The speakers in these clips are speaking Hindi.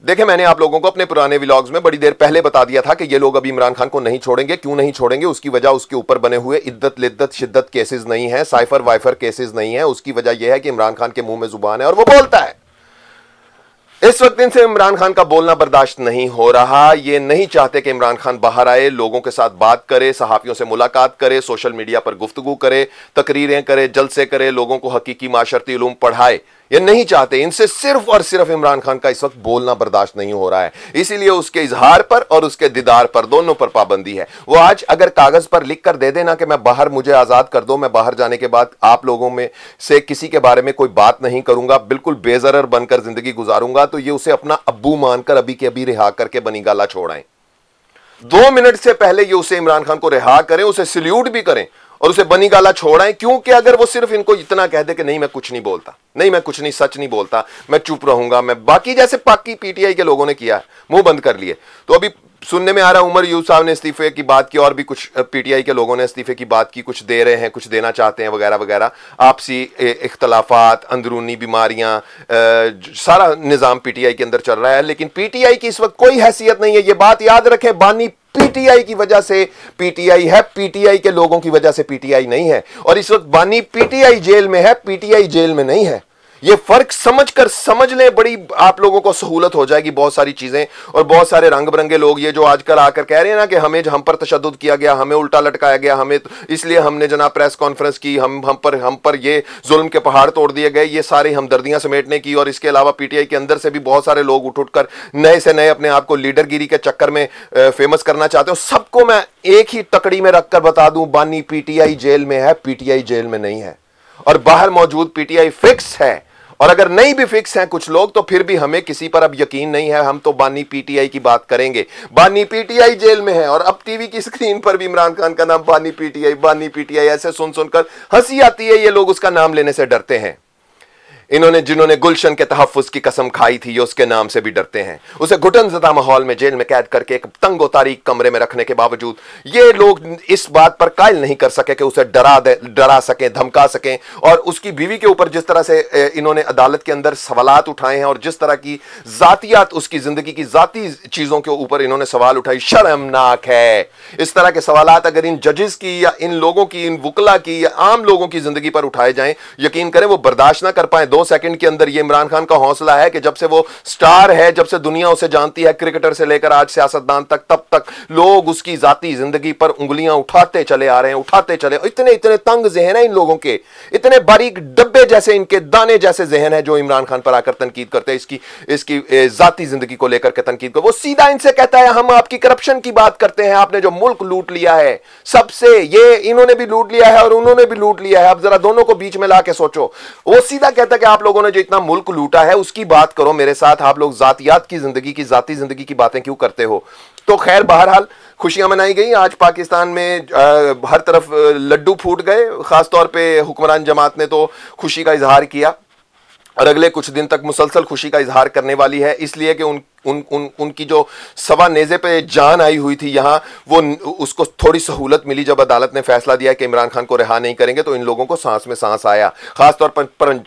देखें, मैंने आप लोगों को अपने पुराने व्लॉग्स में बड़ी देर पहले बता दिया था कि ये लोग अभी इमरान खान को नहीं छोड़ेंगे। क्यों नहीं छोड़ेंगे? उसकी वजह उसके ऊपर बने हुए इद्दत लिद्दत शिद्दत केसेस नहीं है, साइफर वाइफर केसेस नहीं है। उसकी वजह यह है कि इमरान खान के मुंह में जुबान है और वो बोलता है। इस वक्त इनसे इमरान खान का बोलना बर्दाश्त नहीं हो रहा। ये नहीं चाहते कि इमरान खान बाहर आए, लोगों के साथ बात करे, सहाफियों से मुलाकात करे, सोशल मीडिया पर गुफ्तगू करे, तकरीरें करे, जलसे करे, लोगों को हकीकी माशरती उलूम पढ़ाए। ये नहीं चाहते। इनसे सिर्फ और सिर्फ इमरान खान का इस वक्त बोलना बर्दाश्त नहीं हो रहा है। इसीलिए उसके इजहार पर और उसके दीदार पर, दोनों पर पाबंदी है। वो आज अगर कागज पर लिख कर दे देना कि मैं बाहर, मुझे आजाद कर दो, मैं बाहर जाने के बाद आप लोगों में से किसी के बारे में कोई बात नहीं करूंगा, बिल्कुल बेजरर बनकर जिंदगी गुजारूंगा, तो ये उसे अपना अब्बू मानकर अभी के अभी रिहा करके बनी गाला छोड़ाएं। 2 मिनट से पहले ये उसे इमरान खान को रिहा करें, उसे सल्यूट भी करें और उसे बनी गाला छोड़ाएं। क्योंकि अगर वो सिर्फ इनको इतना कह दे कि नहीं मैं कुछ नहीं बोलता, नहीं मैं कुछ नहीं, सच नहीं बोलता, मैं चुप रहूंगा, मैं बाकी जैसे पाकि पीटीआई के लोगों ने किया, मुंह बंद कर लिए। तो अभी सुनने में आ रहा है उमर यूसुफ साहब ने इस्तीफे की बात की और भी कुछ पीटीआई के लोगों ने इस्तीफे की बात की, कुछ दे रहे हैं, कुछ देना चाहते हैं वगैरह वगैरह। आपसी इख्तलाफात, अंदरूनी बीमारियां, सारा निजाम पीटीआई के अंदर चल रहा है। लेकिन पीटीआई की इस वक्त कोई हैसियत नहीं है। ये बात याद रखें, बानी पीटीआई की वजह से पीटीआई है, पीटीआई के लोगों की वजह से पीटीआई नहीं है। और इस वक्त बानी पीटीआई जेल में है, पीटीआई जेल में नहीं है। ये फर्क समझ लें, बड़ी आप लोगों को सहूलत हो जाएगी बहुत सारी चीजें। और बहुत सारे रंग बिरंगे लोग ये जो आजकल आकर कह रहे हैं ना कि हम पर तशद्दुद किया गया, हमें उल्टा लटकाया गया, हमें इसलिए हमने जनाब प्रेस कॉन्फ्रेंस की, हम पर ये जुल्म के पहाड़ तोड़ दिए गए, ये सारी हमदर्दियां समेटने की। और इसके अलावा पीटीआई के अंदर से भी बहुत सारे लोग उठ कर नए से नए अपने आप को लीडरगिरी के चक्कर में फेमस करना चाहते हो। सबको मैं एक ही तकड़ी में रखकर बता दूं, बानी पीटीआई जेल में है, पीटीआई जेल में नहीं है। और बाहर मौजूद पीटीआई फिक्स है। और अगर नहीं भी फिक्स हैं कुछ लोग, तो फिर भी हमें किसी पर अब यकीन नहीं है। हम तो बानी पीटीआई की बात करेंगे। बानी पीटीआई जेल में है और अब टीवी की स्क्रीन पर भी इमरान खान का नाम बानी पीटीआई ऐसे सुन सुनकर हंसी आती है। ये लोग उसका नाम लेने से डरते हैं। जिन्होंने गुलशन के तहफ्फुज की कसम खाई थी, ये उसके नाम से भी डरते हैं। उसे घुटनज़दा माहौल में जेल में कैद करके एक तंगो तारीक कमरे में रखने के बावजूद ये लोग इस बात पर कायल नहीं कर सके कि उसे डरा सकें, धमका सकें। और उसकी बीवी के ऊपर जिस तरह से इन्होंने अदालत के अंदर सवालात उठाए हैं और जिस तरह की जातियात, उसकी जिंदगी की जाती चीजों के ऊपर इन्होंने सवाल उठाई, शर्मनाक है। इस तरह के सवालात अगर इन जजेस की या इन लोगों की, इन वकला की या आम लोगों की जिंदगी पर उठाए जाएं, यकीन करें वो बर्दाश्त ना कर पाए। 2 सेकंड के अंदर ये इमरान खान का हौसला है कि जब से वो स्टार है, जब से दुनिया उसे जानती है, क्रिकेटर से लेकर आज सियासतदान तक, तब तक लोग उसकी जाती जिंदगी पर उंगलियां उठाते चले आ रहे हैं, उठाते चले। इतने इतने तंग जहन है इन लोगों के, इतने बारीक डब्बे जैसे, इनके दाने जैसे जहन है जो इमरान खान पर आकर तनकीद करते हैं, इसकी जाती जिंदगी को लेकर के तनकीद को। वो सीधा इनसे कहता है हम आपकी करप्शन की बात करते हैं, आपने जो मुल्क लूट लिया है सबसे, ये इन्होंने भी लूट लिया है और उन्होंने भी लूट लिया है। अब जरा दोनों को बीच में ला के सोचो। वो सीधा कहता है कि आप लोगों ने जो इतना मुल्क लूटा है उसकी बात करो मेरे साथ, आप लोग जातियात की जिंदगी की, जाती जिंदगी की बातें क्यों करते हो। तो खैर, बहरहाल खुशियां मनाई गई। आज पाकिस्तान में हर तरफ लड्डू फूट गए। खासतौर पे हुक्मरान जमात ने तो खुशी का इजहार किया और अगले कुछ दिन तक मुसलसल खुशी का इजहार करने वाली है, इसलिए कि उनकी जो सवा नेज़े पे जान आई हुई थी यहाँ, वो उसको थोड़ी सहूलत मिली जब अदालत ने फैसला दिया कि इमरान खान को रिहा नहीं करेंगे। तो इन लोगों को सांस में सांस आया। खासतौर पर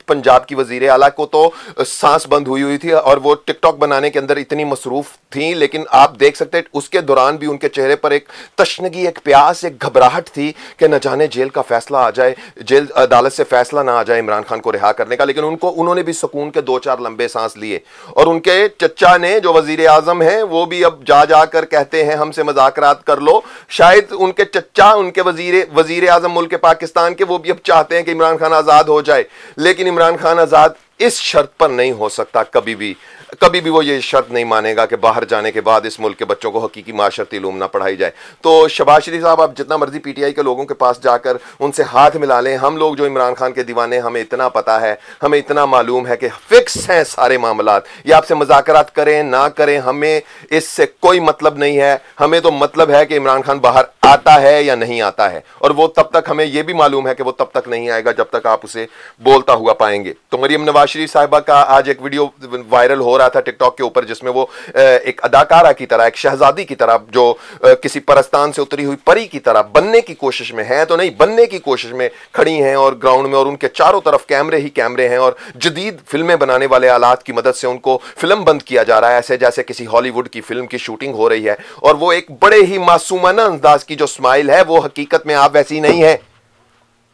पंजाब की वजीर आला को तो सांस बंद हुई थी और वो टिकटॉक बनाने के अंदर इतनी मसरूफ थी। लेकिन आप देख सकते हैं उसके दौरान भी उनके चेहरे पर एक तशनगी, एक प्यास, एक घबराहट थी कि न जाने जेल का फैसला आ जाए, जेल अदालत से फैसला ना आ जाए इमरान खान को रिहा करने का। लेकिन उन्होंने भी सुकून के 2-4 लंबे सांस लिए। और उनके चचा ने, जो वजीर आजम हैं, वो भी अब जाकर कहते हैं हमसे मुज़ाकरात कर लो। शायद उनके चचा, उनके वजीर आजम मुल्क पाकिस्तान के, वो भी अब चाहते हैं कि इमरान खान आजाद हो जाए। लेकिन इमरान खान आजाद इस शर्त पर नहीं हो सकता। कभी भी वो ये शर्त नहीं मानेगा कि बाहर जाने के बाद इस मुल्क के बच्चों को हकीकी माशरती इल्म ना पढ़ाई जाए। तो शहबाज शरीफ साहब, आप जितना मर्जी पीटीआई के लोगों के पास जाकर उनसे हाथ मिला लें, हम लोग जो इमरान खान के दीवाने, हमें इतना पता है, हमें इतना मालूम है कि फिक्स हैं सारे मामलात। ये आपसे मुज़ाकरात करें ना करें, हमें इससे कोई मतलब नहीं है। हमें तो मतलब है कि इमरान खान बाहर आता है या नहीं आता है। और वो तब तक, हमें यह भी मालूम है कि वो तब तक नहीं आएगा जब तक आप उसे बोलता हुआ पाएंगे। तो मरियम नवाज शरीफ साहिबा का आज एक वीडियो वायरल हो रहा था टिकटॉक के ऊपर, जिसमें वो एक अदाकारा की तरह, एक शहजादी की तरह, जो किसी परस्तान से उतरी हुई परी की तरह बनने की कोशिश में है, तो नहीं बनने की कोशिश में खड़ी हैं और ग्राउंड में, और उनके चारों तरफ कैमरे ही कैमरे हैं और जदीद फिल्में बनाने वाले आलात की मदद से उनको फिल्म बंद किया जा रहा है, ऐसे जैसे किसी हॉलीवुड की फिल्म की शूटिंग हो रही है। और वो एक बड़े ही मासूमाना अंदाज की जो स्माइल है वो हकीकत में आप वैसी नहीं है।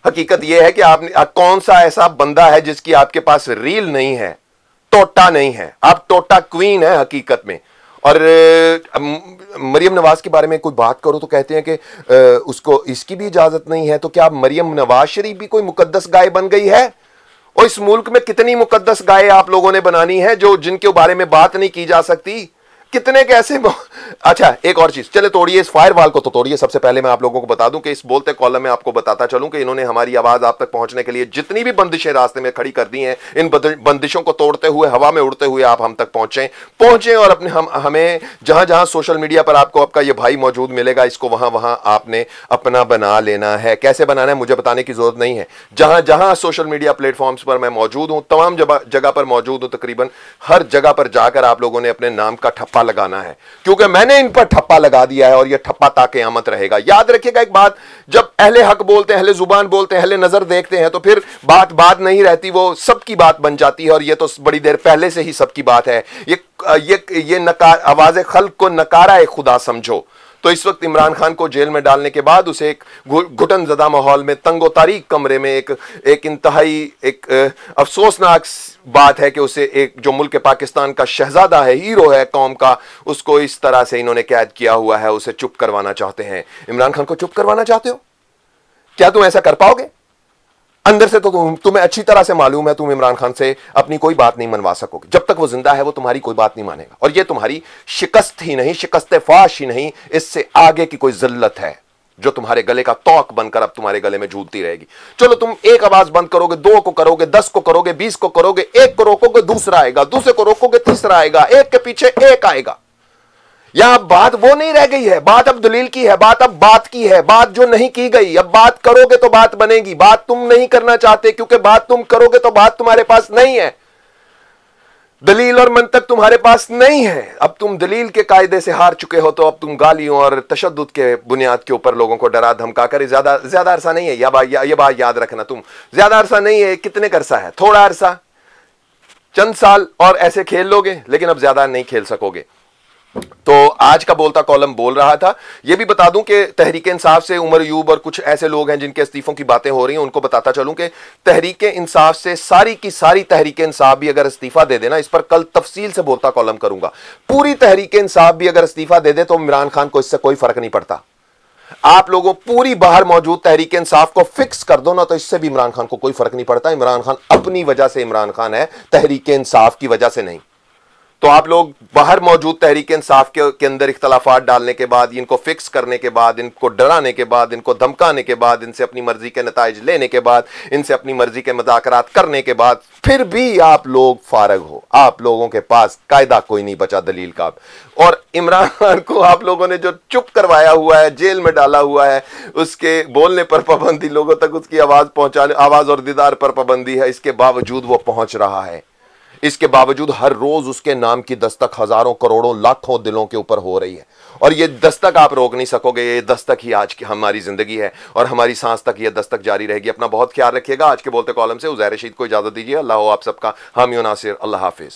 हकीकत यह है कि आपने कौन सा ऐसा बंदा है जिसकी आपके पास रील नहीं है, टोटा नहीं है, आप टोटा क्वीन है हकीकत में। और मरियम नवाज के बारे में कोई बात करो तो कहते हैं कि उसको इसकी भी इजाजत नहीं है। तो क्या मरियम नवाज शरीफ भी कोई मुकद्दस गाय बन गई है? और इस मुल्क में कितनी मुकद्दस गाय आप लोगों ने बनानी है जो जिनके बारे में बात नहीं की जा सकती? कितने कैसे अच्छा, एक और चीज, चले तोड़िए इस फायरवॉल को, तो तोड़िए। सबसे पहले मैं आप लोगों को बता दूं कि इस बोलते कॉलम में आपको बताता चलूं कि इन्होंने हमारी आवाज आप तक पहुंचने के लिए जितनी भी बंदिशें रास्ते में खड़ी कर दी हैं, इन बंदिशों को तोड़ते हुए, हवा में उड़ते हुए आप हम तक पहुंचे और अपने हमें जहां जहां सोशल मीडिया पर आपको आपका ये भाई मौजूद मिलेगा, इसको वहां वहां आपने अपना बना लेना है। कैसे बनाना है मुझे बताने की जरूरत नहीं है। जहां जहां सोशल मीडिया प्लेटफॉर्म्स पर मैं मौजूद हूं, तमाम जगह पर मौजूद हूं, तकरीबन हर जगह पर जाकर आप लोगों ने अपने नाम का ठप्पा लगाना है, क्योंकि मैंने इन पर ठप्पा लगा दिया है और यह ठप्पा ताक़यामत रहेगा। याद रखिएगा एक बात, जब अहले हक बोलते हैं, अहले जुबान बोलते हैं, अहले नजर देखते हैं, तो फिर बात नहीं रहती, वो सबकी बात बन जाती है। और ये तो बड़ी देर पहले से ही सबकी बात है। ये नकार, आवाज़े खल्क को नकारा ए खुदा समझो। तो इस वक्त इमरान खान को जेल में डालने के बाद उसे एक घुटन ज़दा माहौल में, तंगो तारीक कमरे में, एक इंतहाई एक अफसोसनाक बात है कि उसे एक जो मुल्क पाकिस्तान का शहजादा है, हीरो है कौम का, उसको इस तरह से इन्होंने कैद किया हुआ है। उसे चुप करवाना चाहते हैं। इमरान खान को चुप करवाना चाहते हो? क्या तुम ऐसा कर पाओगे? अंदर से तो तुम्हें अच्छी तरह से मालूम है तुम इमरान खान से अपनी कोई बात नहीं मनवा सकोगे। जब तक वो जिंदा है वो तुम्हारी कोई बात नहीं मानेगा। और ये तुम्हारी शिकस्त ही नहीं, शिकस्त फाश ही नहीं, इससे आगे की कोई जिल्लत है जो तुम्हारे गले का तौक बनकर अब तुम्हारे गले में झूलती रहेगी। चलो तुम एक आवाज बंद करोगे, 2 को करोगे, 10 को करोगे, 20 को करोगे, 1 को रोकोगे दूसरा आएगा, दूसरे को रोकोगे तीसरा आएगा, एक के पीछे एक आएगा। यहां बात वो नहीं रह गई है, बात अब दलील की है, बात अब बात की है, बात जो नहीं की गई। अब बात करोगे तो बात बनेगी। बात तुम नहीं करना चाहते, क्योंकि बात तुम करोगे तो बात तुम्हारे पास नहीं है, दलील और मंतक तुम्हारे पास नहीं है। अब तुम दलील के कायदे से हार चुके हो, तो अब तुम गालियों और तशद्दुद के बुनियाद के ऊपर लोगों को डरा धमका कर, ज्यादा अरसा नहीं है, यह बात याद रखना, तुम ज्यादा अरसा नहीं है। कितने का अरसा है? थोड़ा अरसा, चंद साल और ऐसे खेल लोगे, लेकिन अब ज्यादा नहीं खेल सकोगे। तो आज का बोलता कॉलम बोल रहा था। यह भी बता दूं कि तहरीक इंसाफ से उमर यूब और कुछ ऐसे लोग हैं जिनके इस्तीफों की बातें हो रही हैं, उनको बताता चलूं कि तहरीक इंसाफ से सारी की सारी तहरीक इंसाफ भी अगर इस्तीफा दे देना, इस पर कल तफसील से बोलता कॉलम करूंगा, पूरी तहरीक इंसाफ भी अगर इस्तीफा दे दे तो इमरान खान को इससे कोई फर्क नहीं पड़ता। आप लोगों पूरी बाहर मौजूद तहरीक इंसाफ को फिक्स कर दो ना, तो इससे भी इमरान खान को कोई फर्क नहीं पड़ता। इमरान खान अपनी वजह से इमरान खान है, तहरीक इंसाफ की वजह से नहीं। तो आप लोग बाहर मौजूद तहरीक इंसाफ के अंदर इख्तलाफात डालने के बाद, इनको फिक्स करने के बाद, इनको डराने के बाद, इनको धमकाने के बाद, इनसे अपनी मर्जी के नताइज लेने के बाद, इनसे अपनी मर्जी के मुज़ाकरात करने के बाद, फिर भी आप लोग फारग हो। आप लोगों के पास कायदा कोई नहीं बचा दलील का। और इमरान खान को आप लोगों ने जो चुप करवाया हुआ है, जेल में डाला हुआ है, उसके बोलने पर पाबंदी, लोगों तक उसकी आवाज पहुंचाने, आवाज और दीदार पर पाबंदी है, इसके बावजूद वो पहुंच रहा है। इसके बावजूद हर रोज उसके नाम की दस्तक हजारों करोड़ों लाखों दिलों के ऊपर हो रही है, और ये दस्तक आप रोक नहीं सकोगे। ये दस्तक ही आज की हमारी जिंदगी है, और हमारी सांस तक ये दस्तक जारी रहेगी। अपना बहुत ख्याल रखिएगा। आज के बोलते कॉलम से उज़ैर रशीद को इजाजत दीजिए। अल्लाह आप सबका हामी नासिर। अल्लाह हाफिज।